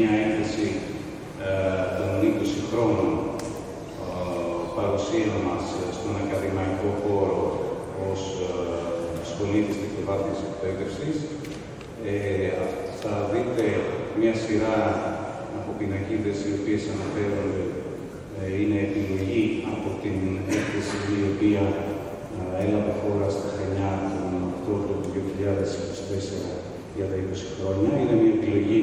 Μια έκθεση των 20 χρόνων παρουσία μας στον ακαδημαϊκό χώρο ως σχολή της τεχνοβάθμιας εκπαίδευσης. Θα δείτε μια σειρά από πινακίδες οι οποίες αναφέρονται, είναι επιλογή από την έκθεση η οποία έλαβε χώρα στα Χανιά τον Οκτώβριο του 2024 για τα 20 χρόνια. Είναι μια επιλογή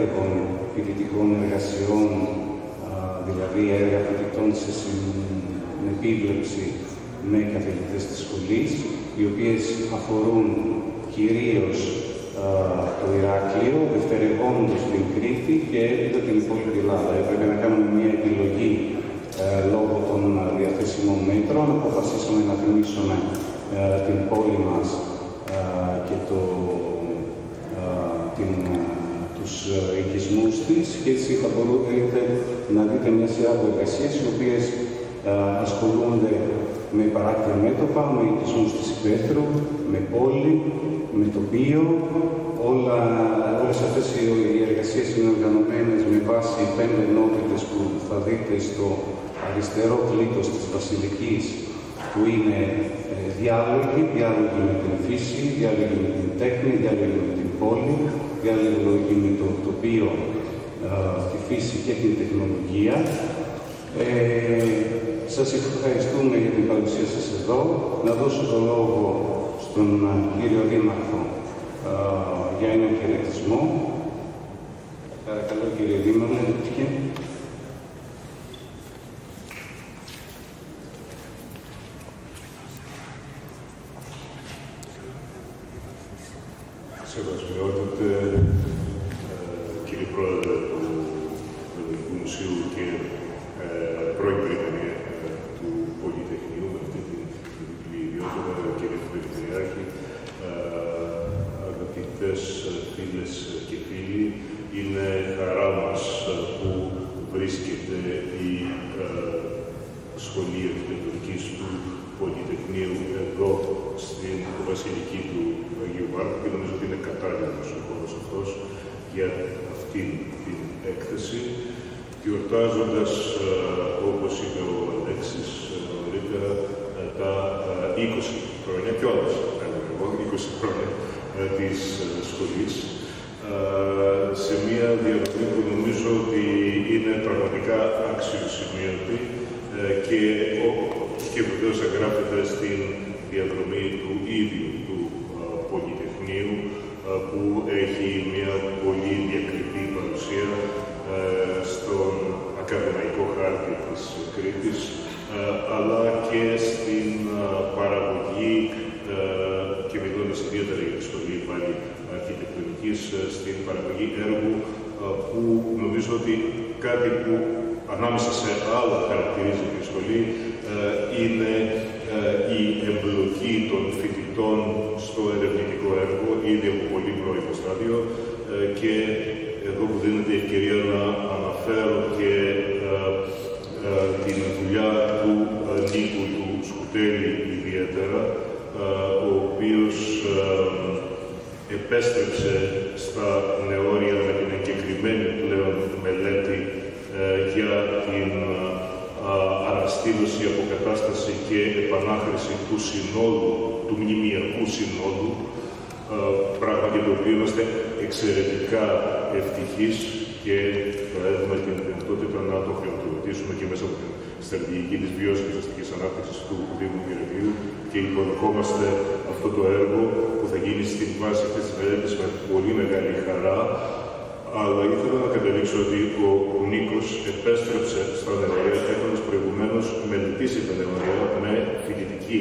έργων φοιτητικών εργασιών, δηλαδή έργα φοιτητών σε συνεπίβλεψη με καθηγητές της σχολής, οι οποίες αφορούν κυρίως το Ηράκλειο, δευτερευόντως την Κρήτη και έπειτα την υπόλοιπη Ελλάδα. Έπρεπε να κάνουμε μια επιλογή λόγω των διαθέσιμων μέτρων. Αποφασίσαμε να τιμήσουμε την πόλη μας και τους οικισμούς της, και έτσι θα μπορείτε να δείτε μια σειρά από εργασίες οι οποίες ασχολούνται με παράκτια μέτωπα, με οικισμούς της υπαίθρου, με πόλη, με τοπίο. Όλες αυτές οι εργασίες είναι οργανωμένες με βάση 5 ενότητες που θα δείτε στο αριστερό κλίτος της Βασιλικής, που είναι διάλογοι με την φύση, διάλογοι με την τέχνη, διάλογοι με την πόλη, διάλογοι με το τοπίο, τη φύση και την τεχνολογία. Σας ευχαριστούμε για την παρουσία σας εδώ. Να δώσω το λόγο στον κύριο Δήμαρχο για ένα χαιρετισμό. Παρακαλώ, κύριε Δήμαρχε. Σεβασμιότατε, κύριε Πρόεδρε του Ελληνικού Μουσείου και πρώην Πρίτανη του Πολυτεχνείου, με αυτή την διπλή ιδιότητα, κύριε Περιφερειάρχη, αγαπητές φίλες και φίλοι, είναι χαρά μας που βρίσκεται η Σχολή Αρχιτεκτονικής του Πολυτεχνείου εδώ στην Βασιλική του Αγίου Μάρκου, και νομίζω ότι είναι κατάλληλος ο χώρος αυτός για αυτή την έκθεση, γιορτάζοντας, όπως είπε ο Αλέξης νωρίτερα, τα 20 χρόνια, κιόλας, 20 χρόνια της σχολής, σε μια διαδρομή που νομίζω ότι είναι πραγματικά αξιοσημείωτη και βεβαίως εγγράφεται στην διαδρομή του ίδιου του Πολυτεχνείου, που έχει μια πολύ διακριτή παρουσία στον ακαδημαϊκό χάρτη της Κρήτης, αλλά και στην παραγωγή, και μιλώντας ιδιαίτερα για τη σχολή πάλι αρχιτεκτονικής, στην παραγωγή έργου που νομίζω ότι κάτι που ανάμεσα σε άλλα χαρακτηρίζει τη σχολή είναι η εμπλοκή των φοιτητών στο ερευνητικό έργο ήδη από πολύ πρώιμο στάδιο, και εδώ που δίνεται η ευκαιρία να αναφέρω και την δουλειά του Νίκου του Σκουτέλη ιδιαίτερα, ο οποίος επέστρεψε στα νεόρια με την εγκεκριμένη πλέον μελέτη για την αναστήλωση, αποκατάσταση και επανάχρηση του συνόλου, του μνημιακού συνόλου, πράγμα για το οποίο είμαστε εξαιρετικά ευτυχείς και θα έχουμε την δυνατότητα να το χρηματοδοτήσουμε και μέσα από την στρατηγική της βιώσιμης αστικής ανάπτυξης του Δήμου Ηρακλείου, και υποδεχόμαστε αυτό το έργο που θα γίνει στην βάση αυτής της μελέτης με πολύ μεγάλη χαρά. Αλλά ήθελα να καταλήξω ότι ο Νίκος επέστρεψε στα νεωρία, έχοντας προηγουμένως μελετήσει τα νεωρία με φοιτητική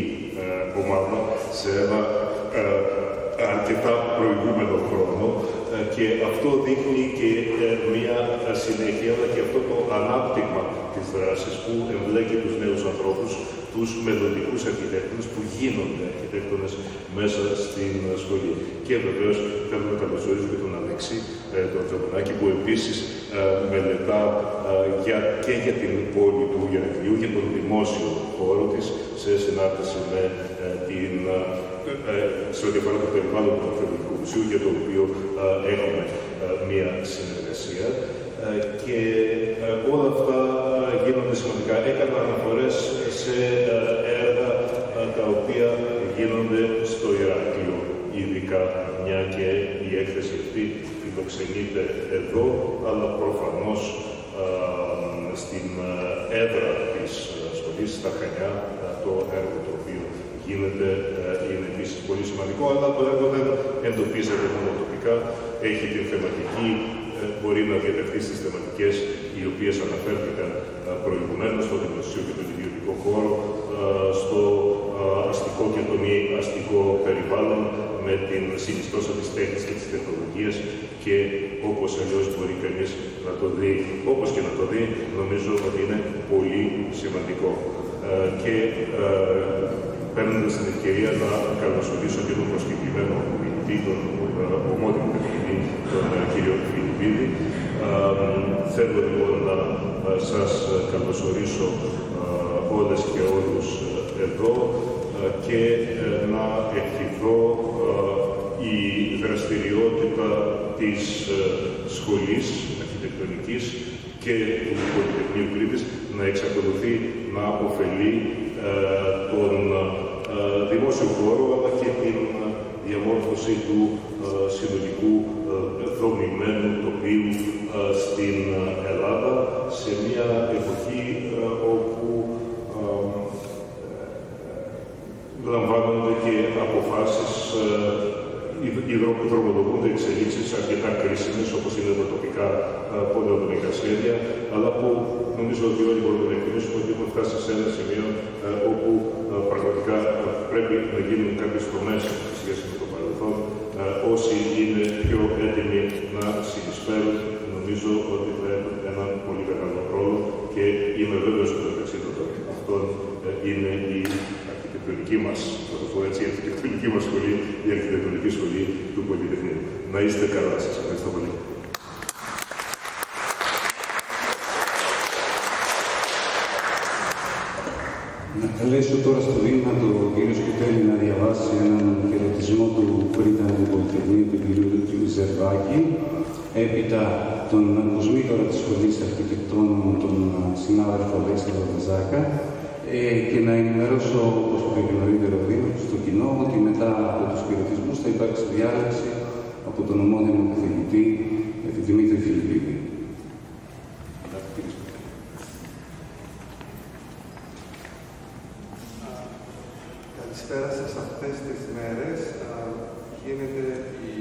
ομάδα σε ένα αρκετά προηγούμενο χρόνο, και αυτό δείχνει και μια συνέχεια, αλλά και αυτό το ανάπτυμα της δράσης που εμπλέκει τους νέους ανθρώπους, τους μελλοντικούς αρχιτέκτονες που γίνονται αρχιτέκτονες μέσα στην σχολή. Και βεβαίως θέλω να καλωσορίσω και τον Αλέξη, τον Τζαμπονάκη, που επίσης μελετά και για την πόλη του Ηρακλείου, για τον δημόσιο χώρο της, σε συνάρτηση με σε ό,τι αφορά το περιβάλλον του Μουσείου, για το οποίο έχουμε μία συνεργασία. Και όλα αυτά γίνονται σημαντικά. Έκανα αναφορές σε έργα τα οποία γίνονται στο Ηράκλειο, ειδικά, μια και η έκθεση αυτή φιλοξενείται εδώ, αλλά προφανώς στην έδρα της σχολής, στα Χανιά, το έργο το οποίο γίνεται είναι επίσης πολύ σημαντικό, αλλά το έργο δεν εντοπίζεται μόνο τοπικά, έχει την θεματική, μπορεί να διατευχθεί στις θεματικές οι οποίες αναφέρθηκαν προηγουμένως, στο δημοσίο και τον ιδιωτικό χώρο, στο αστικό και το μη αστικό περιβάλλον, με την συνιστόσα της τέχνης και της τεχνολογίας, και όπως αλλιώς μπορεί κανείς να το δει, όπως και να το δει, νομίζω ότι είναι πολύ σημαντικό. Και παίρνοντας την ευκαιρία να καλωσορίσω και τον προσκεκλημένο ομιλητή, τον ομότιμο καθηγητή, τον κύριο Φιλιππίδη. Θέλω λοιπόν να σας καλωσορίσω όλες και όλους εδώ και να ευχηθώ η δραστηριότητα της Σχολής Αρχιτεκτονικής και του Πολυτεχνείου Κρήτης να εξακολουθεί να ωφελεί τον δημόσιο χώρο, αλλά και την διαμόρφωση του συνολικού δομημένου τοπίου στην Ελλάδα, σε μια εποχή όπου λαμβάνονται και αποφάσεις, δρομολογούνται εξελίξεις αρκετά κρίσιμες, όπως είναι τα τοπικά πολεοδομικά σχέδια, αλλά που νομίζω ότι όλοι μπορούμε να εκτιμήσουμε ότι έχουν φτάσει σε ένα σημείο όπου πραγματικά πρέπει να γίνουν κάποιες τομές σε σχέση με το παρελθόν. Όσοι είναι πιο έτοιμοι να συνεισφέρουν, νομίζω ότι θα έχουν έναν πολύ μεγάλο ρόλο, και είμαι βέβαιος ότι μεταξύ των αυτών είναι η αρχιτεκτονική μας, θα το πω έτσι, η αρχιτεκτονική μας σχολή, η αρχιτεκτονική σχολή του Πολυτεχνείου. Να είστε καλά, σας ευχαριστώ πολύ. Να καλέσω τώρα στο βήμα τον κύριο Σκουτέλη να διαβάσει έναν χαιρετισμό του Πρίτανη του Πολυτεχνείου, του κύριου Ζερβάκη, έπειτα τον κοσμήτορα της Σχολής Αρχιτεκτόνων, τον συνάδελφο Αλέξανδρο Βαζάκα, και να ενημερώσω, όπως είπε και νωρίτερα ο Δήμος, στο κοινό, ότι μετά από τους χαιρετισμούς θα υπάρξει διάλεξη από τον ομώνυμο καθηγητή Δημήτρη Φιλιππίδη. Καλησπέρα σας. Αυτές τις μέρες γίνεται η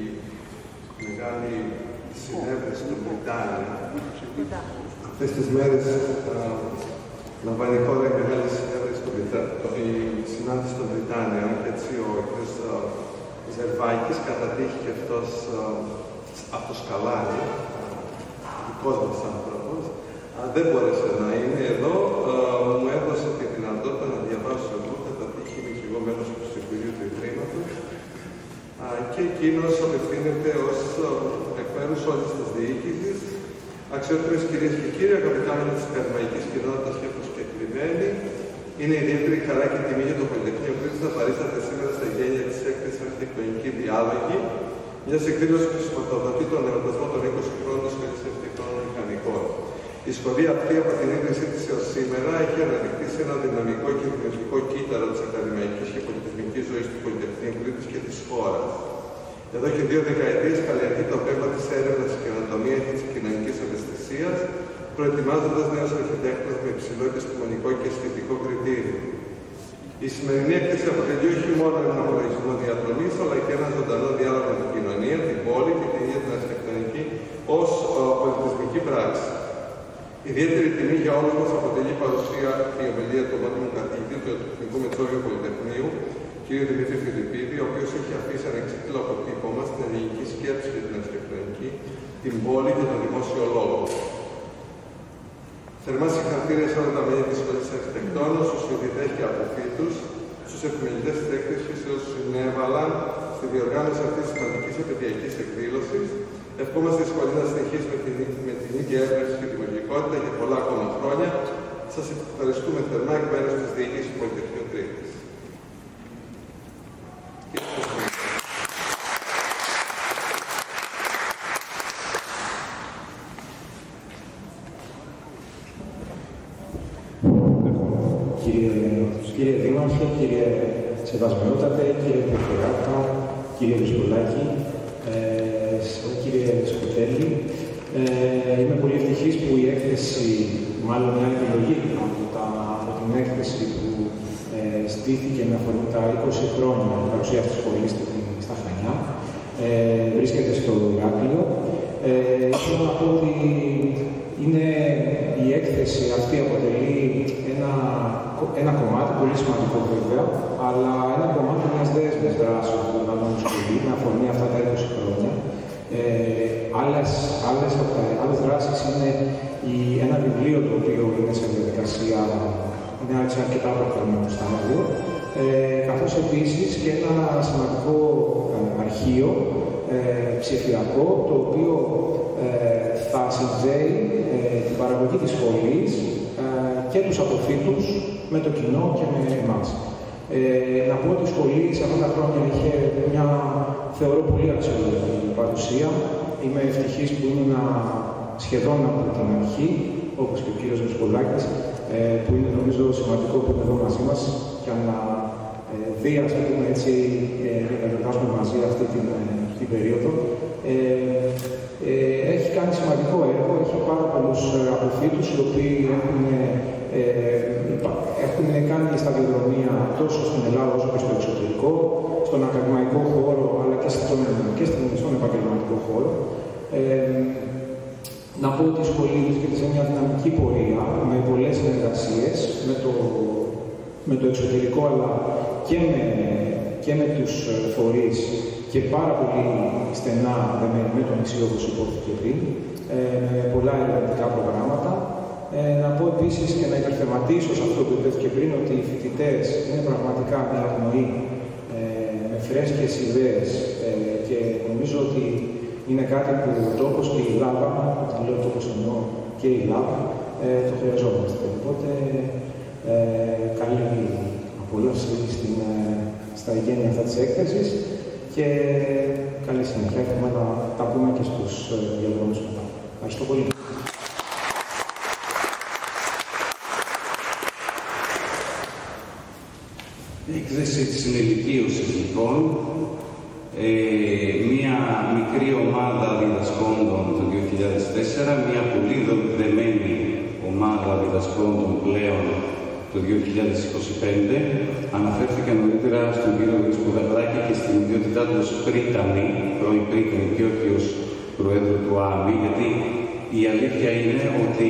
μεγάλη συνέβρεση του Βρυτάνια. Αυτές τις μέρες λαμβάνει η χώρα η μεγάλη συνέβρεση του Βρυτάνια, η συνάντηση των Βρυτάνιων, και έτσι ο κ. Ζερβάκης, κατά τύχη και αυτός από το Σκαλάρι, δικός μας άνθρωπος, δεν μπόρεσε να είναι εδώ. Μου έδωσε τη δυνατότητα να διαβάσω εγώ, κατά τύχη είμαι και εγώ μέλος του Συμβουλίου του Ιδρύματος, και εκείνος απευθύνεται ως εκ μέρους όλης της διοίκησης. Αξιότιμες κυρίες και κύριοι, αγαπητά μέλη της ακαδημαϊκής κοινότητας και προσκεκλημένοι, είναι ιδιαίτερη χαρά και τιμή για το Πολυτεχνείο Κρήτης να παρίσταται σήμερα στα γένεια της έκθεσης Αρχιτεκτονική Διάλογη, μιας εκδήλωσης που σηματοδοτεί τον εορτασμό των 20 χρόνων της Σχολής Αρχιτεκτόνων Μηχανικών. Η σχολή αυτή, από την ίδρυσή της έως σήμερα, έχει αναδειχθεί σε ένα δυναμικό και δημιουργικό κύτταρο της ακαδημαϊκής και πολιτισμικής ζωής του Πολυτεχνείου Κρήτης και της χώρας. Εδώ και 2 δεκαετίες καλλιεργεί το πνεύμα της έρευνας, της καινοτομίας και της κοινωνικής ευαισθησίας, προετοιμάζοντας νέους αρχιτέκτονες με υψηλό επιστημονικό και αισθητικό κριτήριο. Η σημερινή έκθεση αποτελεί όχι μόνο έναν απολογισμό διαδρομής, αλλά και ένα ζωντανό διάλογο με την κοινωνία, την πόλη και την ίδια την αρχιτεκτονική ως πολιτισμική πράξη. Ιδιαίτερη τιμή για όλους μας αποτελεί η παρουσία και η ομιλία του ομότιμου καθηγητή του Εθνικού Μετσόβιου Πολυτεχνείου, κ. Δημήτρη Φιλιππίδη, ο οποίος έχει αφήσει ανεξίτηλο αποτύπωμα στην ελληνική σκέψη και την αρχιτεκτονική, την πόλη και τον δημόσιο λόγο. Θερμά συγχαρητήρια σε όλα τα μέλη της Σχολής Αρχιτεκτόνων, στους φοιτητές και αποφύτους, στους επιμελητές της έκθεσης και όσους συνέβαλαν στη διοργάνωση αυτής της σημαντικής επαιτειακής εκδήλωσης. Ευχόμαστε η σχολή να συνεχίσει με την ίδια έμπνευση και δημιουργικότητα για πολλά ακόμα χρόνια. Σας ευχαριστούμε θερμά εκ μέρους της διοίκησης του Πολυτεχνείου Κρήτης. κύριε Δήμαρχε, κύριε Σεβασμιότατε, κύριε Περιφερειάρχα, κύριε Δυσκολάκη, κύριε Σκοτέλη. Είμαι πολύ ευτυχής που η έκθεση, μάλλον μια επιλογή από την έκθεση που στήθηκε με αφορμή τα 20 χρόνια παρουσία της σχολής στα Χανιά, βρίσκεται στο Ηράκλειο. Θέλω να πω ότι η έκθεση αυτή αποτελεί ένα κομμάτι, πολύ σημαντικό βέβαια, αλλά ένα κομμάτι μιας δέσμης δράσεων που λαμβάνουν σχολή με αφορμή αυτά τα 20 χρόνια. Άλλες δράσεις είναι ένα βιβλίο το οποίο είναι σε διαδικασία, είναι αρκετά προχωρημένο στάδιο, καθώς επίσης και ένα σημαντικό αρχείο ψηφιακό, το οποίο θα συνδέει την παραγωγή της σχολής και τους αποφύτους με το κοινό και με εμάς. Να πω ότι η σχολή σε αυτά τα χρόνια είχε μια, θεωρώ, πολύ αξιολογική παρουσία. Είμαι ευτυχής που ήμουν σχεδόν από την αρχή, όπως και ο κύριος Δυσκολάκης, που είναι νομίζω σημαντικό που είναι εδώ μαζί μας για να δει, ας πούμε έτσι, να εργάζουμε μαζί αυτή την περίοδο. Έχει κάνει σημαντικό έργο, έχει πάρα πολλούς αποφύτους οι οποίοι έχουν κάνει σταδιοδρομία τόσο στην Ελλάδα όσο και στο εξωτερικό, στον ακαδημαϊκό χώρο αλλά και στον επαγγελματικό χώρο. Να πω ότι η σχολή βρίσκεται σε μια δυναμική πορεία με πολλές συνεργασίες με το εξωτερικό αλλά και με τους φορείς και πάρα πολύ στενά με το νησί, όπως υπόθηκε πριν, με πολλά ερευνητικά προγράμματα. Να πω επίσης και να υπερθεματίσω σε αυτό που υπόθηκε πριν, ότι οι φοιτητές είναι πραγματικά μια πνοή με φρέσκες ιδέες και νομίζω ότι είναι κάτι που ο τόπος και η ΛΑΠΑ, όταν λέω τόπος εννοώ και η ΛΑΠΑ, το χρειαζόμαστε. Οπότε, καλή απολαύση στα εγγένεια αυτά της έκθεσης και καλή συνέχεια. Εύχομαι να τα πούμε και στους διαδρόμους μετά. Ευχαριστώ πολύ. Έκθεση της συνελικίωσης λοιπόν. Μία μικρή ομάδα διδασκόντων το 2004, μία πολύ δεμένη ομάδα διδασκόντων πλέον το 2025. Αναφέρθηκα νωρίτερα στον κύριο Σπουδαδάκη και στην ιδιότητά του ως πρίτανη, πρώην πρίτανη και όχι ως Προέδρου του ΆΜΗ, γιατί η αλήθεια είναι ότι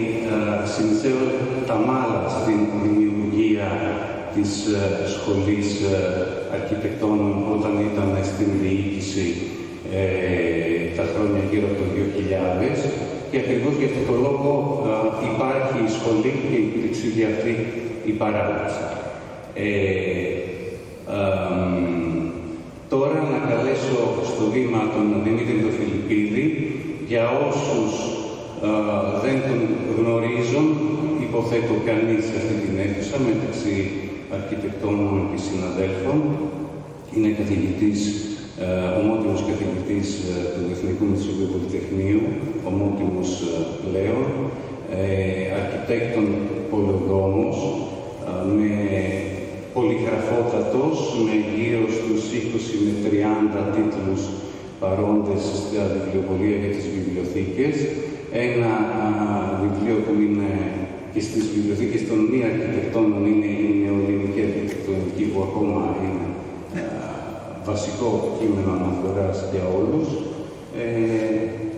συνεισέφερε τα μάλα στην δημιουργία της σχολής αρχιτεκτόνων όταν ήταν στην διοίκηση τα χρόνια γύρω από το 2000 και ακριβώς για αυτό το λόγο υπάρχει η σχολή και υπήρξε για αυτή η παράδοση. Τώρα να καλέσω στο βήμα τον Δημήτρη τον Φιλιππίδη. Για όσους δεν τον γνωρίζουν, υποθέτω κανείς σε αυτή την αίθουσα μεταξύ αρχιτεκτόνων και συναδέλφων. Είναι καθηγητής, ομότιμος καθηγητής του Εθνικού Μητσοβίου Πολυτεχνείου, ομότιμος πλέον, αρχιτέκτον πολεοδόμος, με πολυγραφότατος, με γύρω στους 20 με 30 τίτλους παρόντες στα βιβλιοπωλεία και τις βιβλιοθήκες. Ένα βιβλίο που είναι και στις βιβλιοθήκες των μη αρχιτεκτόνων είναι η νεοελληνική αρχιτεκτονική, που ακόμα είναι βασικό κείμενο αναφοράς για όλους.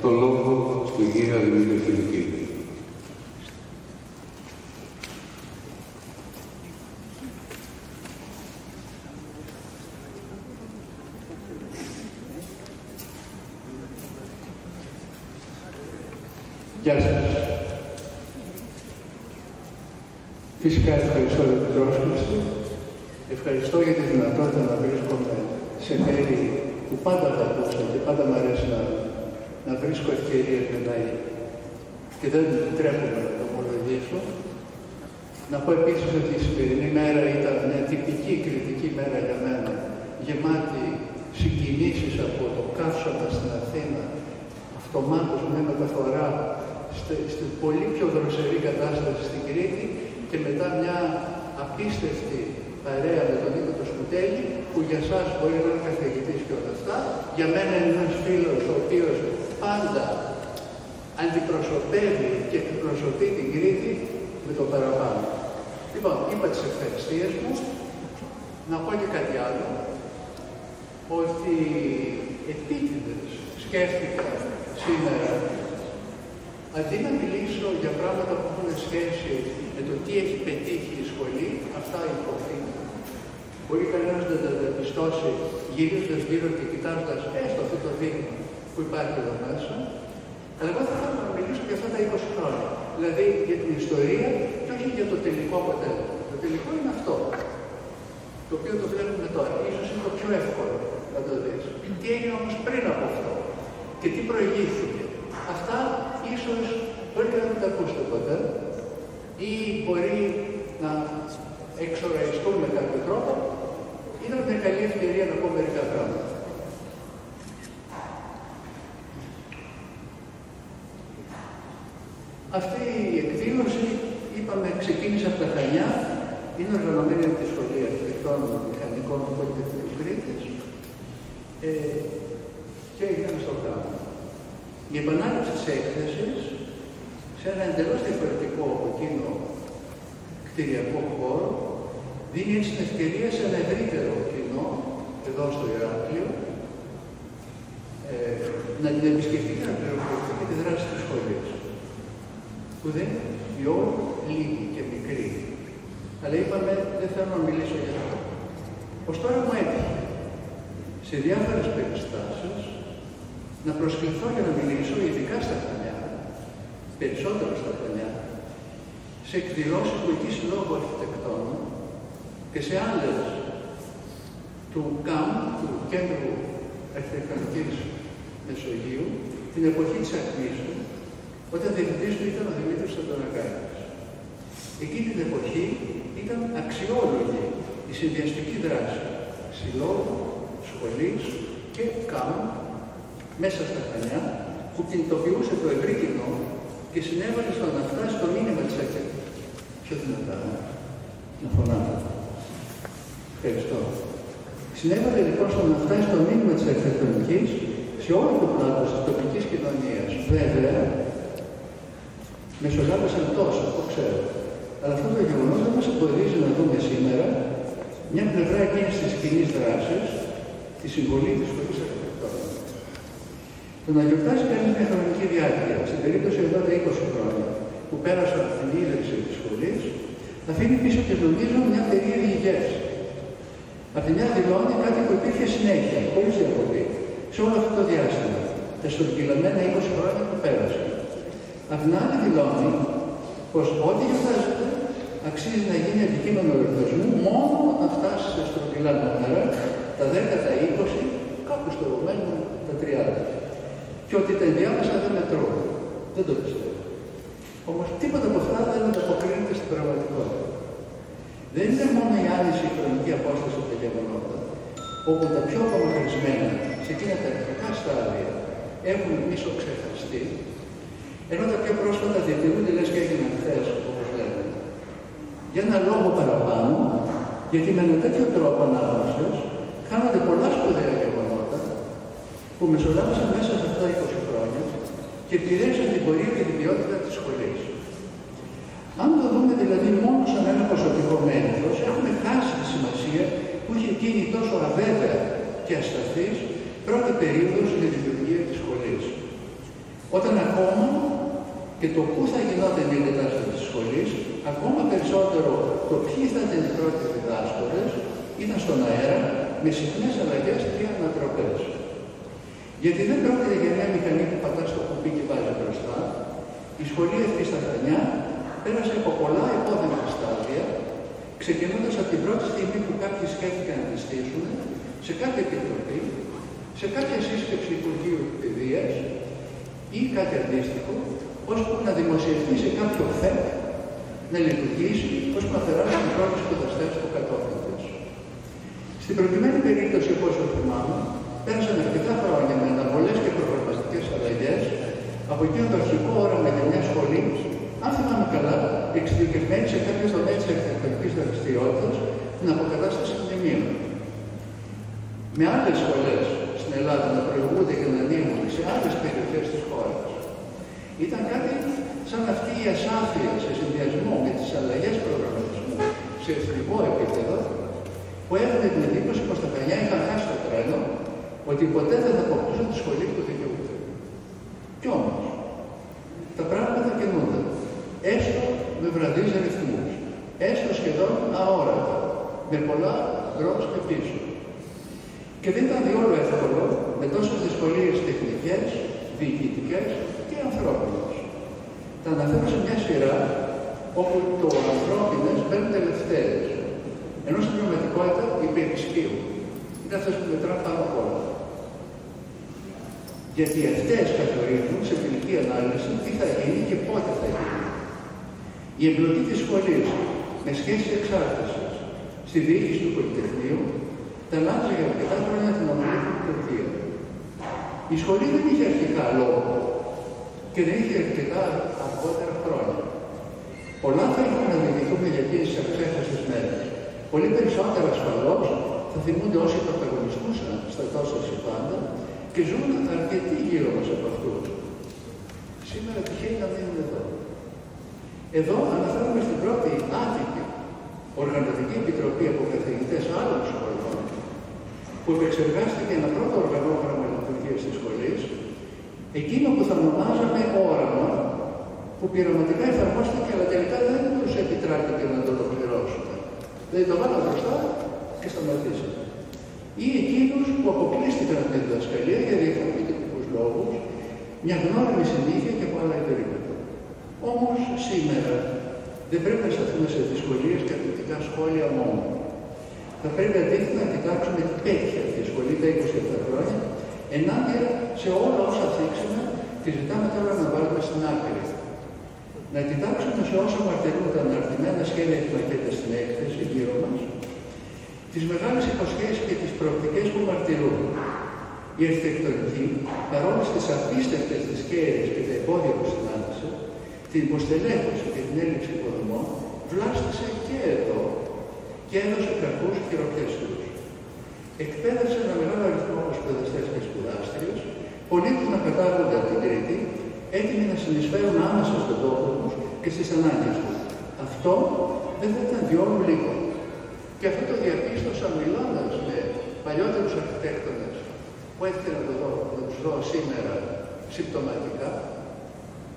Το λόγο στον κύριο Δημήτρη Φιλιππίδη. Γεια σας. Φυσικά ευχαριστώ για την πρόσκληση. Ευχαριστώ για τη δυνατότητα να βρίσκομαι σε μέρη που πάντα τα ακούσα και πάντα μου αρέσει να βρίσκω ευκαιρίες με τα ίδια. Και δεν τρέπομαι να το ομολογήσω. Να πω επίσης ότι η σημερινή μέρα ήταν μια τυπική κριτική μέρα για μένα, γεμάτη συγκινήσεις από το Καύσωνα στην Αθήνα, αυτομάτως μια μεταφορά στην πολύ πιο δροσερή κατάσταση στην Κρήτη και μετά μια απίστευτη παρέα με τον Νίκο το Σκουτέλη, που για σας μπορεί να είναι καθηγητής και όλα αυτά, για μένα είναι ένας φίλος ο οποίος πάντα αντιπροσωπεύει και εκπροσωπεί την Κρήτη με το παραπάνω. Λοιπόν, είπα τις ευχαριστίες μου. Να πω και κάτι άλλο, ότι επίτηδες σκέφτηκα σήμερα, αντί να μιλήσω για πράγματα που έχουν σχέση με το τι έχει πετύχει η σχολή, αυτά υποθήκη. Μπορεί κανένας να τα διαπιστώσει γυρίζοντας γύρω και κοιτάζοντας έστω αυτό το δείγμα που υπάρχει εδώ μέσα. Αλλά εγώ θα ήθελα να μιλήσω για αυτά τα 20 χρόνια. Δηλαδή για την ιστορία και όχι για το τελικό αποτέλεσμα. Το τελικό είναι αυτό, το οποίο το βλέπουμε τώρα. Ίσως είναι το πιο εύκολο να το δεις. Τι έγινε όμως πριν από αυτό και τι προηγήθηκε. Αυτά ίσως μπορεί να μην τα ακούσετε ποτέ ή μπορεί να εξοραϊστούν με κάποιο τρόπο. Ήταν μια καλή ευκαιρία να πω μερικά πράγματα. Αυτή η εκδήλωση, είπαμε, ξεκίνησε από τα Χανιά, είναι οργανωμένη από τη Σχολή Αρχιτεκτών Μηχανικών του Πολυτεχνείου Κρήτης και έγινε στο γράμμα. Η επανάληψη της έκθεσης σε ένα εντελώς διαφορετικό από εκείνο κτηριακό χώρο δίνει έτσι την ευκαιρία σε ένα ευρύτερο κοινό, εδώ στο Ηράκλειο, να την επισκεφτεί και να πληροφορηθεί και τη δράση της σχολής, που δεν είναι διόλου λίγη και μικρή. Αλλά είπαμε, δεν θέλω να μιλήσω για αυτό. Ως τώρα μου έτυχε σε διάφορες περιστάσεις να προσκληθώ για να μιλήσω, ειδικά στα Χανιά, περισσότερο στα Χανιά, σε εκδηλώσεις του εκεί Συλλόγου Αρχιτεκτών και σε άλλες του ΚΑΜ, του Κέντρου Αρχιτεκτονικής Μεσογείου, την εποχή της ακμής του, όταν διευθυντής του ήταν ο Δημήτρης Αντωνακάκης. Εκείνη την εποχή ήταν αξιόλογη η συνδυαστική δράση συλλόγου, σχολής και ΚΑΜ μέσα στα Χανιά, που κινητοποιούσε το ευρύ κοινό και συνέβαλε στο να φτάσει το μήνυμα της αρχιτεκτονικής. Πιο δυνατά, να φωνάζω. Ευχαριστώ. Συνέβαλε λοιπόν στο να φτάσει το μήνυμα της αρχιτεκτονικής σε όλο το πλάτος της τοπικής κοινωνίας. Βέβαια, μεσολάβησαν τόσο, το ξέρω. Αλλά αυτό το γεγονός δεν μας εμποδίζει να δούμε σήμερα μια πλευρά εκείνης της κοινής δράσης, τη συμβολή της σχολής αρχιτεκτών. Το να γιορτάζει κανείς μια χρονική διάρκεια, στην περίπτωση εδώ τα 20 χρόνια που πέρασαν από την ίδρυση της σχολής, αφήνει πίσω και νομίζω μια περίεργη γεύση. Απ' τη μια δηλώνει κάτι που υπήρχε συνέχεια, χωρίς διακοπή, σε όλο αυτό το διάστημα, τα στρογγυλαμένα 20 χρόνια που πέρασαν. Απ' την άλλη δηλώνει πως ό,τι γιορτάζεται αξίζει να γίνει αντικείμενο εορτασμού μόνο όταν φτάσει σε στρογγυλά νούμερα, τα 10, τα 20, κάπου στο επομένο τα 30. Και ότι τα ενδιάμεσα δεν μετρούν. Δεν το πιστεύω. Όμως τίποτα από αυτά δεν ανταποκρίνεται στην πραγματικότητα. Δεν είναι μόνο η άνηση χρονική απόσταση από τα γεγονότα, όπου τα πιο απομακρυσμένα σε εκείνα τα αρχικά στάδια έχουν μισοξεχαστεί, ενώ τα πιο πρόσφατα διατηρούνται λες και έγιναν χθες, όπως λέμε. Για ένα λόγο παραπάνω, γιατί με ένα τέτοιο τρόπο ανάγνωσης κάνονται πολλά σπουδαία γεγονότα που μεσολάβησαν μέσα σε αυτά τα 20 χρόνια και επηρέασαν την πορεία και την ποιότητα της σχολής. Αν το δούμε δηλαδή μόνο σαν ένα ποσοτικό μέγεθος, έχουμε χάσει τη σημασία που είχε εκείνη τόσο αβέβαια και ασταθής πρώτη περίοδος για τη λειτουργία της σχολής. Όταν ακόμα και το πού θα γινόταν η εγκατάσταση της σχολής, ακόμα περισσότερο το ποιοι θα ήταν οι πρώτοι διδάσκοντες, ήταν στον αέρα με συχνές αλλαγές και ανατροπές. Γιατί δεν πρόκειται για μια μηχανή που πατά στο κουμπί και βάζει μπροστά. Η σχολή αυτή στα Χανιά πέρασε από πολλά επώδυνα στάδια, ξεκινώντας από την πρώτη στιγμή που κάποιοι σκέφτηκαν να τη στήσουν, σε κάποια επιτροπή, σε κάποια σύσκεψη Υπουργείου Παιδείας ή κάτι αντίστοιχο, ώσπου να δημοσιευτεί σε κάποιο ΦΕΚ να λειτουργήσει, ώσπου να περάσει οι πρώτοι σπουδαστές του κατώφυλλου. Στην προκειμένη περίπτωση, όπως θυμάμαι, πέρασαν αρκετά χρόνια με αναβολές και προγραμματικές αλλαγές από εκείνο το αρχικό όραμα για μια σχολή, αν θυμάμαι καλά, εξειδικευμένη σε κάποιο τομέα της αρχιτεκτονικής δραστηριότητας την αποκατάσταση μνημείων. Με άλλες σχολές στην Ελλάδα να προηγούνται και να ανοίγουν σε άλλες περιοχές της χώρας. Ήταν κάτι σαν αυτή η ασάφεια σε συνδυασμό με τις αλλαγές προγραμματισμού σε εθνικό επίπεδο, που έδινε την εντύπωση πως τα παιδιά είχαν χάσει το τρένο, ότι ποτέ δεν θα αποκτούσαν τη σχολή που δικαιούνται. Κι όμως, τα πράγματα κινούνται, έστω με βραδείς ρυθμούς, έστω σχεδόν αόρατα, με πολλά μπρος και πίσω. Και δεν ήταν διόλου εύκολο με τόσες δυσκολίες τεχνικές, διοικητικές και ανθρώπινες. Τα αναφέρω σε μια σειρά όπου το ανθρώπινες μπαίνουν τελευταίες, ενώ στην πραγματικότητα υπερισχύουν. Είναι αυτές που μετράνε πάνω απ' όλα. Γιατί αυτές καθορίζουν σε τελική ανάλυση τι θα γίνει και πότε θα γίνει. Η εμπλοκή της σχολής με σχέση εξάρτησης στη διοίκηση του Πολυτεχνείου ταλάντιζε για αρκετά χρόνια την ομιλία του Τουρκία. Η σχολή δεν είχε αρχικά λόγο και δεν είχε αρκετά αργότερα χρόνια. Πολλά θα είχαν να διηγηθούμε για εκείνες τις αξέχαστες μέρες. Πολύ περισσότερα ασφαλώς θα θυμούνται όσοι πρωταγωνιστούσαν στα τόσα συμβάντα και ζουν αρκετοί γύρω μας από αυτούς. Σήμερα τυχαίνει να μείνουν εδώ. Εδώ αναφέρομαι στην πρώτη άτυπη οργανωτική επιτροπή από καθηγητές άλλων σχολών, που επεξεργάστηκε ένα πρώτο οργανόγραμμα λειτουργίας της σχολής, εκείνο που θα ονομάζαμε όραμα, που πειραματικά εφαρμόστηκε, αλλά τελικά δεν τους επιτράπηκε να το ολοκληρώσουν. Δηλαδή το βάλαμε μπροστά και σταματήσαμε. Ή εκείνους που αποκλείστηκαν από τη διδασκαλία για διαφορετικούς λόγους, μια γνώριμη συνήθεια και από άλλα ιδρύματα. Όμως σήμερα δεν πρέπει να σταθούμε σε δυσκολίες και αρνητικά σχόλια μόνο. Θα πρέπει αντίθετα να κοιτάξουμε τι πέτυχε αυτή η σχολή τα 27 χρόνια, ενάντια σε όλα όσα θίξαμε και ζητάμε τώρα να βάλουμε στην άκρη. Να κοιτάξουμε σε όσα μαρτυρούν τα αναρτημένα σχέδια και μακέτες στην έκθεση γύρω μας, τις μεγάλες υποσχέσεις και τις προοπτικές που μαρτυρούν. Η αρχιτεκτονική, παρόλες τις απίστευτες δυσκέρειες και τα εμπόδια που συνάντησε, την υποστελέχωση και την έλλειψη υποδομών, βλάστησε και εδώ και έδωσε καρπούς χειροπιαστούς. Εκπαίδευσε ένα μεγάλο αριθμό από σπουδαστές και σπουδάστριες, πολλοί τους να κατάγονται από την Κρήτη, έτοιμοι να συνεισφέρουν άμεσα στον τόπο τους και στις ανάγκες τους. Αυτό δεν θα ήταν διόλου λίγο. Και αυτό το διαπίστωσα μιλώντας με παλιότερους αρχιτέκτονες που έτυχε να τους δω σήμερα συμπτωματικά,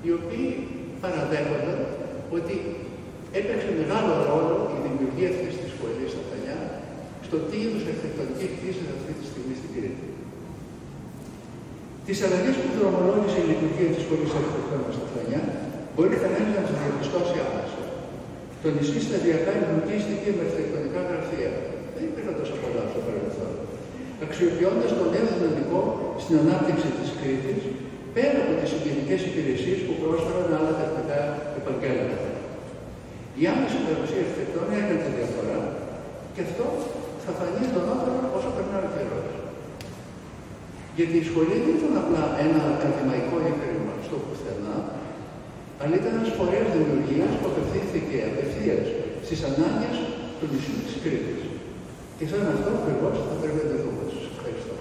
οι οποίοι παραδέχονταν ότι έπαιξε μεγάλο ρόλο η δημιουργία αυτής της σχολής στα Χανιά στο τι είδους αρχιτεκτονική χτίζεται αυτή τη στιγμή στην Κρήτη. Τις αλλαγές που δρομολόγησε η λειτουργία της σχολής αρχιτεκτόνων στα Χανιά μπορεί κανένας να τις διαπιστώσει άμεσα. Το νησί σταδιακά εμπλουτίστηκε με αρχιτεκτονικά γραφεία. Δεν υπήρχαν τόσα πολλά στο παρελθόν. Αξιοποιώντας τον νέο δυναμικό στην ανάπτυξη της Κρήτης, πέρα από τις συγγενικές υπηρεσίες που πρόσφεραν άλλα τεχνικά επαγγέλματα. Η άμεση παρουσία αρχιτεκτών έκανε τη διαφορά και αυτό θα φανεί εντονότερα όσο περνάει ο καιρός. Γιατί η σχολή δεν ήταν απλά ένα ακαδημαϊκό ίδρυμα στο πουθενά, αλλά ήταν ένας φορέας δημιουργίας που απευθύνθηκε απευθείας στις ανάγκες του νησιού της Κρήτης. Και σαν αυτό ακριβώς θα πρέπει να το δούμε. Σας ευχαριστώ.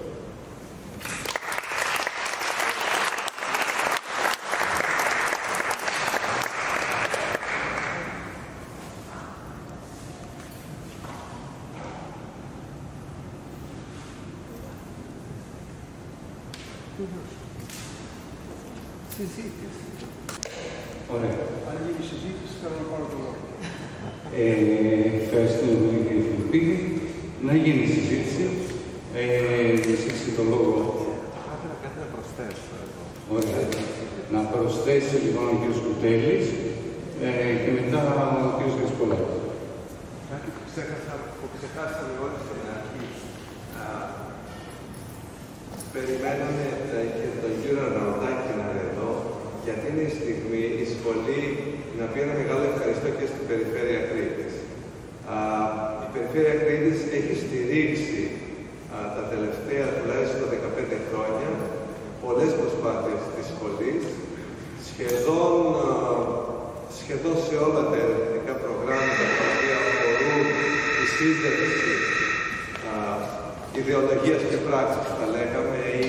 Συζήτηση. Ωραία. Αν γίνει συζήτηση, θέλω να πάρω το λόγο. Ευχαριστούμε πολύ κύριε Φιλιππίδη. Να γίνει η συζήτηση. Ζήτησε το λόγο. Ήθελα κάτι να προσθέσω εδώ. Ωραία. Να προσθέσει λοιπόν ο κύριος Κουτέλης και μετά ο κύριος Γρησπολάκης. Κάτι που ξεχάσαμε όλοι στην αρχή. Περιμέναμε και τον κύριο Ραουδάκη να είναι εδώ, γιατί είναι η στιγμή η σχολή να πει ένα μεγάλο ευχαριστώ και στην Περιφέρεια Κρήτης. Η Περιφέρεια Κρήτης έχει στηρίξει τα τελευταία τουλάχιστον 15 χρόνια πολλές προσπάθειες της σχολής, σχεδόν σε όλα τα ερευνητικά προγράμματα τα οποία αφορούν σύνδεση ιδεολογίας και πράξης, θα λέγαμε, ή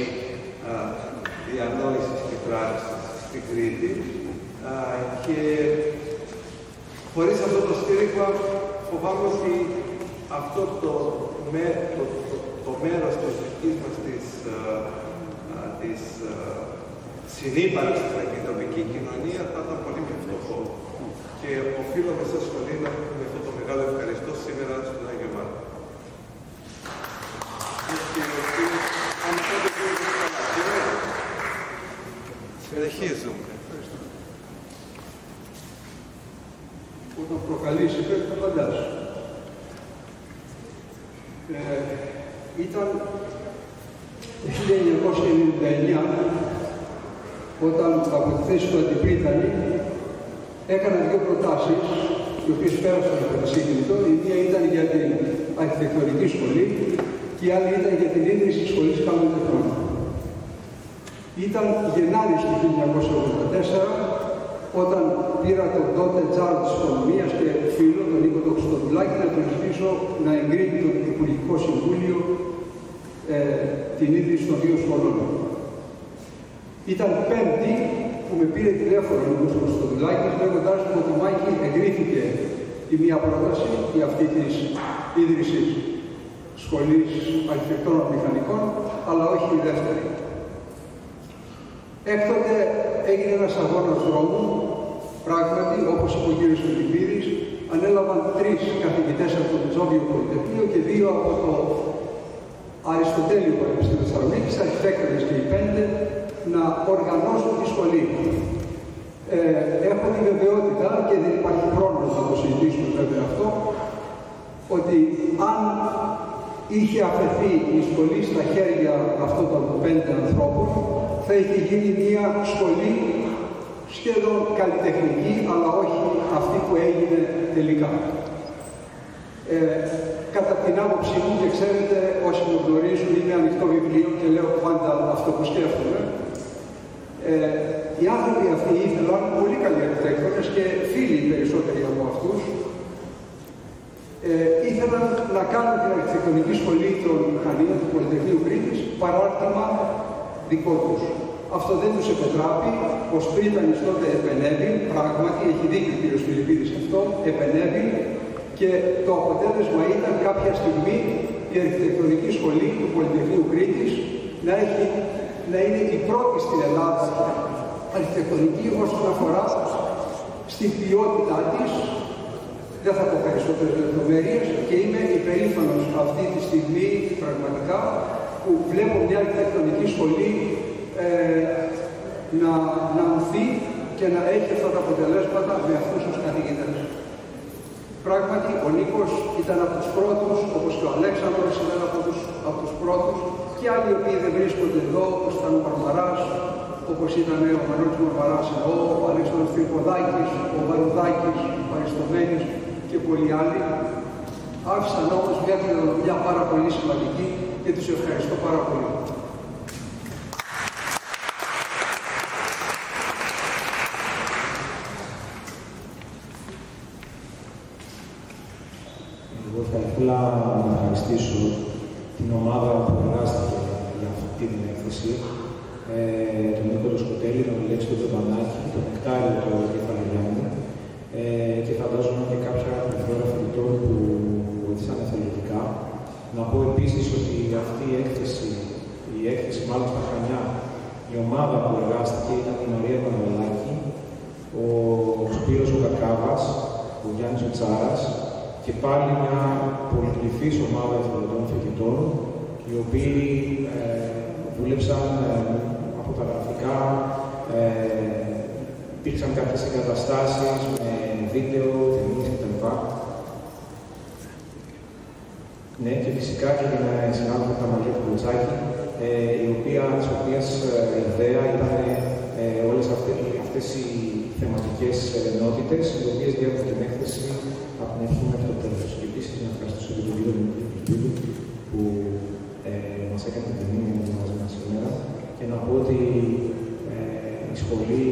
διανόησης και πράξης στην Κρήτη. Και χωρίς αυτό το στήριγμα, φοβάμαι ότι αυτό το μέρος της δικής μας της συνύπαρξης με την τοπική κοινωνία θα ήταν πολύ πιο φτωχό. Και οφείλω μέσα στο σχολείο να πούμε αυτό το μεγάλο ευχαριστώ σήμερα στον Άγιο Μάρτιο. Συνεχίζουμε. Όταν προκαλείς υπέρ, θα φαντάσου. Ήταν το 1999, όταν από τη θέση του αντιπρίτανη έκανα δύο προτάσεις, οι οποίες πέρασαν από το σύγκλιτο. Η μία ήταν για την αρχιτεκτονική σχολή και η άλλη ήταν για την ίδρυση της σχολής Καλών Τεχνών. Ήταν Γενάρης του 1984, όταν πήρα τον τότε τζάρο της οικονομίας και φίλο, τον Νίκο τον Χριστοδουλάκη, να τον ζητήσω να εγκρίνει το Υπουργικό Συμβούλιο την ίδρυση των δύο σχολών. Ήταν Πέμπτη που με πήρε τηλέφωνο ο Νίκος Χριστοδουλάκης, λέγοντάς μου ότι Μάκη εγκρίθηκε η μία πρόταση για αυτή της ίδρυσης σχολής αρχιτεκτόνων μηχανικών, αλλά όχι η δεύτερη. Έκτοτε έγινε ένας αγώνας δρόμου, πράγματι, όπως είπε ο κύριος Φιλιππίδης, ανέλαβαν 3 καθηγητές από το Μεζόβιο Πολυτεχνείο και 2 από το Αριστοτέλειο Πανεπιστήμιο Θεσσαλονίκης, αρχιτέκτονες και οι 5, να οργανώσουν τη σχολή. Έχω τη βεβαιότητα, και δεν υπάρχει χρόνος να το συζητήσουμε βέβαια αυτό, ότι αν είχε αφαιθεί η σχολή στα χέρια αυτών των 5 ανθρώπων, θα είχε γίνει μια σχολή σχεδόν καλλιτεχνική, αλλά όχι αυτή που έγινε τελικά. Κατά την άποψή μου, και ξέρετε, όσοι μου γνωρίζουν, είναι ανοιχτό βιβλίο και λέω πάντα αυτό που σκέφτομαι. Οι άνθρωποι αυτοί ήθελαν πολύ καλοί αρχιτέκτονες και φίλοι περισσότεροι από αυτούς. Ήθελαν να κάνουν την αρχιτεκτονική σχολή των Χανίων του Πολυτεχνείου Κρήτης παράρτημα δικό τους. Αυτό δεν τους επετράπη, ο Σπρίτανης τότε επενέβη, πράγματι, έχει δίκιο ο κ. Φιλιππίδης αυτό, επενέβη, και το αποτέλεσμα ήταν κάποια στιγμή η αρχιτεκτονική σχολή του Πολυτεχνείου Κρήτης να είναι η πρώτη στην Ελλάδα αρχιτεκτονική όσον αφορά στην ποιότητά της. Δεν θα πω περισσότερες λεπτομέρειες και είμαι υπερήφανος αυτή τη στιγμή πραγματικά που βλέπω μια αρχιτεκτονική σχολή να ανθεί και να έχει αυτά τα αποτελέσματα με αυτούς τους καθηγητές. Πράγματι, ο Νίκος ήταν από τους πρώτους, όπως και ο Αλέξανδρος ήταν από τους πρώτους, και άλλοι οι οποίοι δεν βρίσκονται εδώ, όπως ήταν ο Μαρμαράς, όπως ήταν ο Μανώλης Μαρμαράς εδώ, ο Αλέξανδρος Τρυποδάκης, ο Βαρουδάκης, ο Αριστομένης και πολλοί άλλοι. Άφησαν όμως μια κληρονομιά πάρα πολύ σημαντική και τους ευχαριστώ πάρα πολύ. Εγώ θα ήθελα να ευχαριστήσω την ομάδα που εργάστηκε για αυτή την έκθεση, τον Νίκο τον Σκοτέλη, τον Αλέξη τον Τζομπανάκη, τον Νεκτάριο τον Κεφαλογιάννη, και φαντάζομαι και κάποια πληθώρα φοιτητών που βοήθησαν εθελοντικά. Να πω επίσης ότι αυτή η έκθεση μάλλον στα Χανιά, η ομάδα που εργάστηκε ήταν η Μαρία Παναγαλάκη, ο Σπύρος ο Κακάβας, ο Γιάννης ο Τσάρας, και πάλι μια πολυπληθής ομάδα εθελοντών φοιτητών, οι οποίοι δούλεψαν από τα γραφικά, υπήρξαν κάποιες εγκαταστάσεις με βίντεο, ταινίες κτλ. Ναι, και φυσικά και την συνάδελφο Καμαλία του Κουτσάκη, της οποίας ιδέα ήταν όλες αυτές οι θεματικές ενότητες, οι οποίες διέπουν την έκθεση από την αρχή μέχρι το τέλος. Και επίσης να ευχαριστήσω και τον κύριο Δημήτρη που μας έκανε την τιμή να είναι μαζί μας σήμερα, και να πω ότι η σχολή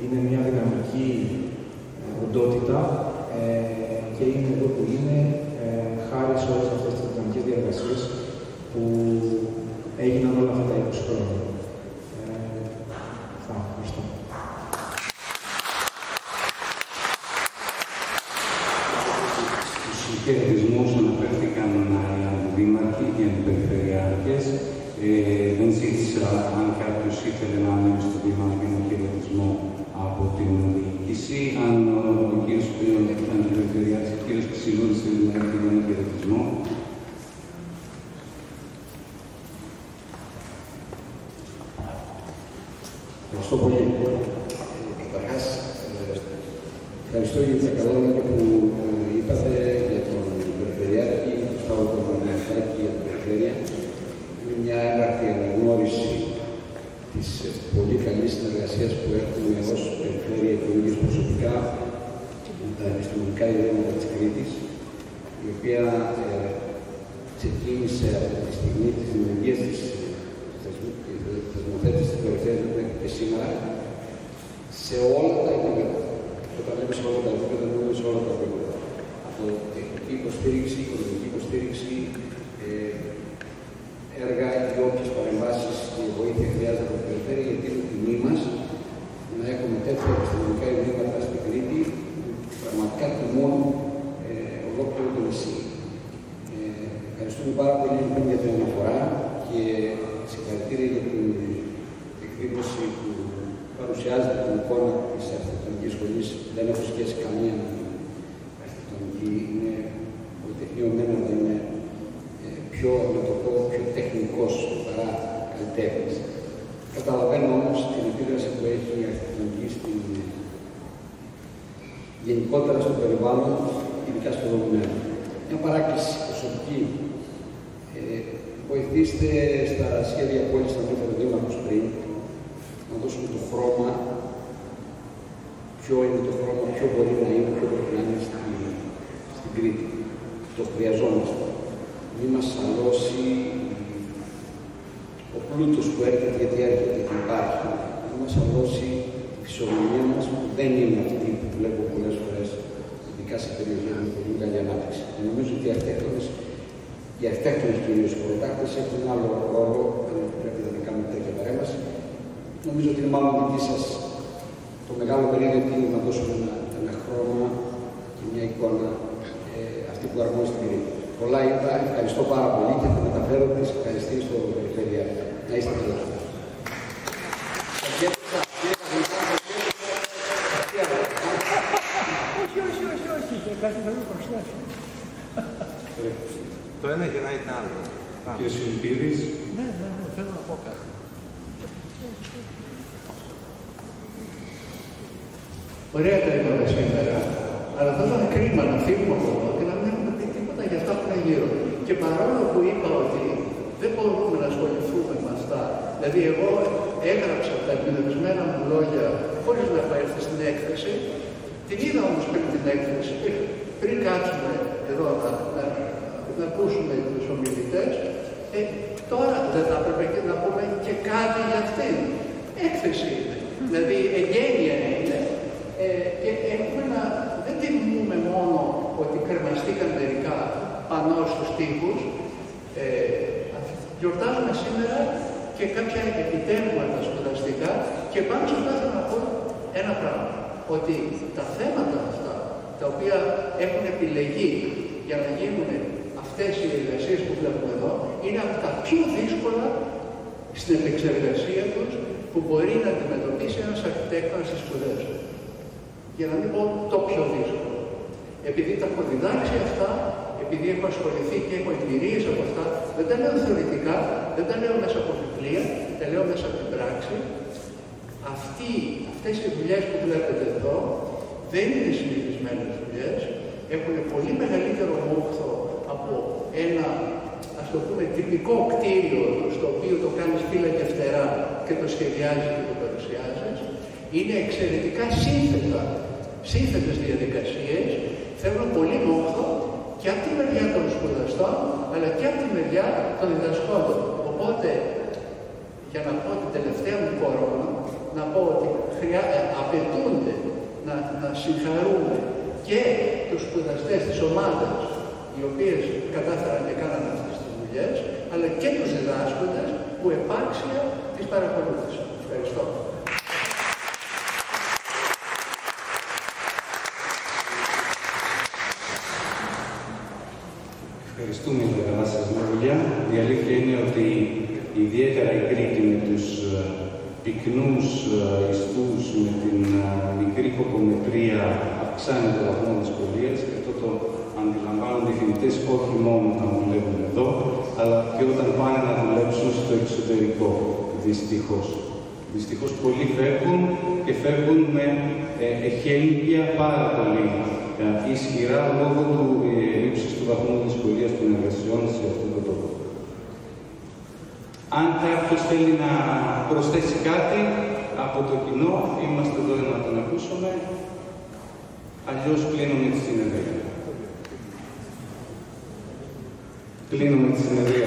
είναι μια δυναμική οντότητα και είναι εδώ που είναι χάρη σε όλες αυτές τις διδακτικές διαδικασίες που έγιναν όλα αυτά τα 20 χρόνια. Ευχαριστώ. Στους χαιρετισμούς αναφέρθηκαν οι αντιδήμαρχοι και οι αντιπεριφερειάρχες. Δεν ζήτησα αν κάποιος ήθελε να ανέβει στο βήμα να κάνει χαιρετισμό από την διοίκηση. Αν ο κύριος αντιπεριφερειάρχης, ο κύριος Ξυλούρης, θέλει να κάνει ένα χαιρετισμό. Ευχαριστώ πολύ. Καταρχάς, ευχαριστώ για τα καλά λόγια που είπατε για τον Περιφερειάρχη, τον Σταύρο τον Μανιαχάκη για την Περιφέρεια. Είναι μια έναρκτη αναγνώριση της πολύ καλής συνεργασίας που έχουμε ως Περιφέρεια και ο ίδιος προσωπικά με τα επιστημονικά ιδρύματα της Κρήτης, η οποία ξεκίνησε από τη στιγμή της δημιουργίας της θεσμοθέτησης της Περιφέρειας μέχρι και σήμερα σε όλα τα επίπεδα. Όταν λέμε σε όλα τα επίπεδα, εννοούμε σε όλα τα επίπεδα. Από τεχνική υποστήριξη, οικονομική υποστήριξη, έργα και όποιες παρεμβάσεις και βοήθεια χρειάζεται από την Περιφέρεια, γιατί είναι τιμή μας να έχουμε τέτοια επιστημονικά ιδρύματα στην Κρήτη που πραγματικά τιμούν ολόκληρο το νησί. Ευχαριστούμε πάρα πολύ λοιπόν για την αναφορά και συγχαρητήρια για την εκδήλωση που παρουσιάζεται την εικόνα της αρχιτεκτονικής σχολής. Δεν έχω σχέση καμία με την αρχιτεκτονική. Είναι πολυτεχνιωμένα, δεν είναι πιο, να το πω, πιο τεχνικός παρά καλλιτέχνης. Καταλαβαίνω όμως την επίδραση που έχει η αρχιτεκτονική γενικότερα στο περιβάλλον, ειδικά στο δομημένο. Μια παράκληση προσωπική. Βοηθήστε στα σχέδια πόλης να δείτε το Δήμαρχος πριν, να δώσουμε το χρώμα, ποιο είναι το χρώμα, ποιο μπορεί να είναι, ποιο μπορεί να είναι στην Κρήτη. Το χρειαζόμαστε. Μην μας αλώσει ο πλούτος που έρχεται, γιατί έρχεται και υπάρχει. Μην μας αλώσει η φυσιογνωμία μας, που δεν είναι αυτή που βλέπω πολλές φορές, ειδικά σε περιοχές με πολύ καλή ανάπτυξη. Και νομίζω ότι οι αρχιτέκτονες κυρίως χωροτάκτες έχουν ένα άλλο ρόλο, αν πρέπει να κάνουμε τέτοια παρέμβαση. Νομίζω ότι είναι μάλλον δική σας το μεγάλο μερίδιο είναι να δώσουμε ένα χρώμα και μια εικόνα αυτή που αρμόζει στην Κρήτη. Πολλά είπα, ευχαριστώ πάρα πολύ και θα μεταφέρω τις ευχαριστήσεις στο Περιφερειάρχη. Να είστε καλά. Όχι, κάτι θα μην προσθέσω. Το ένα γυρνάει την άλλο. Κύριε Συλληπίδης. Ναι, θέλω να πω κάτι. Ωραία τα είπαμε σήμερα, αλλά θα ήταν κρίμα να φύγουμε από εδώ και να μην έχουμε πει τίποτα για αυτά που είναι γύρω. Και παρόλο που είπα ότι δεν μπορούμε να ασχοληθούμε με αυτά, δηλαδή εγώ έγραψα τα εμπνευσμένα μου λόγια χωρίς να έχω έρθει στην έκθεση, την είδα όμως πριν την έκθεση, πριν κάτσουμε εδώ να ακούσουμε τους ομιλητές, τώρα δεν θα έπρεπε να πούμε και κάτι για αυτήν. Έκθεση είναι, δηλαδή εγγένεια είναι. Και έχουμε δεν τιμούμε μόνο ότι κρεμαστήκαν μερικά πανώ στους τοίχους, γιορτάζουμε σήμερα και κάποια επιτεύγματα σπουδαστικά και πάνω σε αυτά θέλω να πω ένα πράγμα, ότι τα θέματα αυτά, τα οποία έχουν επιλεγεί για να γίνουν αυτές οι εργασίες που βλέπουμε εδώ, είναι από τα πιο δύσκολα στην επεξεργασία τους που μπορεί να αντιμετωπίσει ένας αρχιτέκτονας στις σπουδές του. Για να μην πω το πιο δύσκολο. Επειδή τα έχω διδάξει αυτά, επειδή έχω ασχοληθεί και έχω εμπειρίες από αυτά, δεν τα λέω θεωρητικά, δεν τα λέω μέσα από βιβλία, τα λέω μέσα από την πράξη. Αυτές οι δουλειές που βλέπετε εδώ δεν είναι συνηθισμένες δουλειές, έχουν πολύ μεγαλύτερο μόχθο από ένα, ας το πούμε, τυπικό κτίριο, στο οποίο το κάνεις φύλλα και φτερά και το σχεδιάζεις και το παρουσιάζεις. Είναι εξαιρετικά σύνθετες διαδικασίες, θέλουν πολύ μόχθο και από τη μεριά των σπουδαστών, αλλά και από τη μεριά των διδασκόντων. Οπότε, για να πω την τελευταία μου κορώνα, να πω ότι απαιτούνται να συγχαρούμε και τους σπουδαστές της ομάδας οι οποίες κατάφεραν και κάναν αυτές τις δουλειές, αλλά και τους διδάσκοντες που επάξια τις παρακολούθησαν. Ευχαριστώ. Ευχαριστούμε για τα καλά σας λόγια. Η αλήθεια είναι ότι ιδιαίτερα η Κρήτη με τους πυκνούς ιστούς, με την μικρή κοκομετρία αυξάνει το βαθμό δυσκολίας και αυτό το αντιλαμβάνονται οι φοιτητές όχι μόνο όταν δουλεύουν εδώ, αλλά και όταν πάνε να δουλέψουν στο εξωτερικό, δυστυχώς. Δυστυχώς πολλοί φεύγουν και φεύγουν με εχέλγεια πάρα πολύ ισχυρά λόγω του ύψους του βαθμού δυσκολίας των εργασιών σε αυτόν τον τόπο. Αν κάποιος θέλει να προσθέσει κάτι από το κοινό, είμαστε εδώ να τον ακούσουμε. Αλλιώς κλείνουμε τη συνεδρία. Κλείνουμε τη συνεδρία.